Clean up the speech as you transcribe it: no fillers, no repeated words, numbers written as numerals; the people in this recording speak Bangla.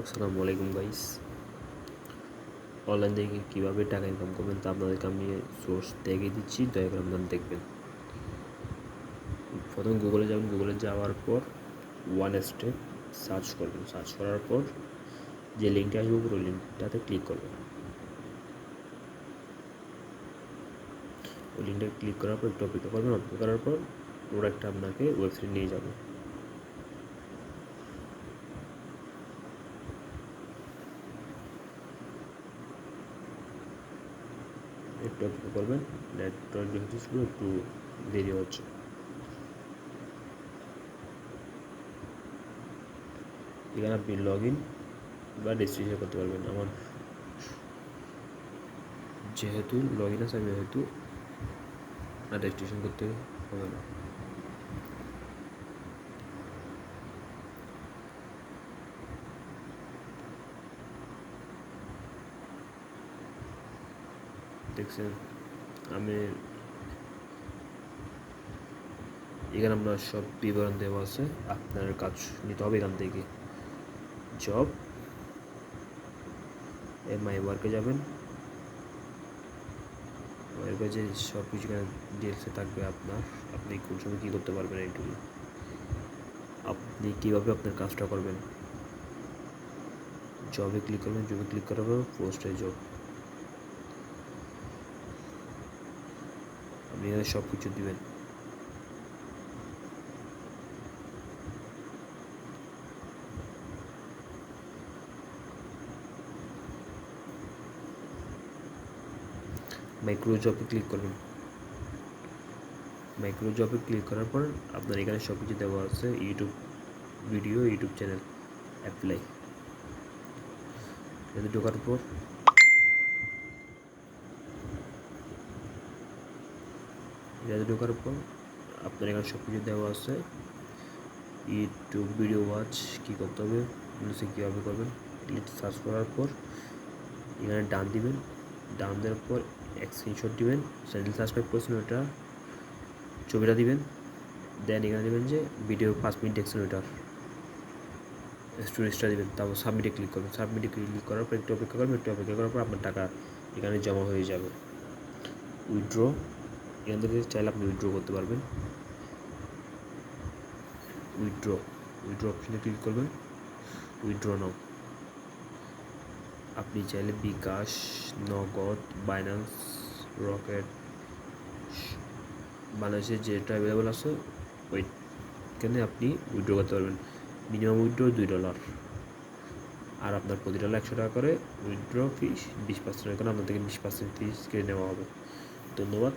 আসসালামু আলাইকুম গাইস। অনলাইন থেকে কীভাবে টাকা ইনকাম করবেন তা আপনাদেরকে আমি সোর্স দেখিয়ে দিচ্ছি, দয়া করে আপনারা দেখবেন। প্রথম গুগলে যাবেন, গুগলে যাওয়ার পর ওয়ান স্টেপ সার্চ করবেন। সার্চ করার পর যে লিঙ্কটা আসবে পুরো লিঙ্কটাতে ক্লিক করবেন। ওই লিঙ্কটা ক্লিক করার পর একটু অপেক্ষা করবেন। অপেক্ষা করার পর ওরা একটা আপনাকে ওয়েবসাইট নিয়ে যাবে। একটু অপেক্ষা করবেন, নেটওয়ার্ক যেহেতু একটু দেরি হচ্ছে। এখানে আপনি লগ ইন বা রেজিস্ট্রেশন করতে পারবেন। আমার যেহেতু লগ ইন আছে, আমি যেহেতু রেজিস্ট্রেশন করতে হবে না। দেখছেন, আমি এখানে আমরা সব বিবরণ দেওয়া আছে। আপনার কাজ নিতে হবে এখান থেকে জব মাই ওয়ার্কে যাবেন। মাই ওয়ার্কে সব কিছু ডিটেলসে থাকবে আপনার, আপনি কোন সময় কী করতে পারবেন, এইটুকু আপনি কীভাবে আপনার কাজটা করবেন। জবে ক্লিক করবেন, জবে ক্লিক করার পর পোস্টে জব, আপনি এখানে সব কিছু দিবেন। মাইক্রো জবে ক্লিক করবেন। মাইক্রো জবে ক্লিক করার পর আপনার এখানে সব কিছু দেওয়া আছে, YouTube video, YouTube channel, apply. এতে ঢোকার পর আপনার এখানে সব কিছু দেওয়া আছে। ইউটিউব ভিডিও ওয়াচ কী করতে হবে, কীভাবে করবেন, সার্চ করার পর এখানে ডান দিবেন। ডান দেওয়ার পর এক স্ক্রিনশট দিবেন, চ্যানেল সাবস্ক্রাইব করছেন ওটা ছবিটা দিবেন। দেন এখানে দেবেন যে ভিডিও 5 মিনিট দেখছেন ওটার স্টোরেজটা দেবেন। তারপর সাবমিটে ক্লিক করবেন। সাবমিটে ক্লিক করার পর একটু অপেক্ষা করবেন। একটু অপেক্ষা করার পর আপনার টাকা এখানে জমা হয়ে যাবে। উইথড্র, এখান থেকে চাইলে আপনি উইথড্র করতে পারবেন। উইথড্র অপশনে ক্লিক করবেন, উইথড্র নাও। আপনি চাইলে বিকাশ, নগদ, বাইন্যান্স, রকেট, বাংলাদেশে যেটা অ্যাভেলেবল আছে ওইখানে আপনি উইথড্র করতে পারবেন। মিনিমাম উইথড্র $2, আর আপনার প্রতি ডলার 100 টাকা করে উইথড্র ফিস 20%। এখানে আপনার থেকে 20% ফিস কেটে নেওয়া হবে। ধন্যবাদ।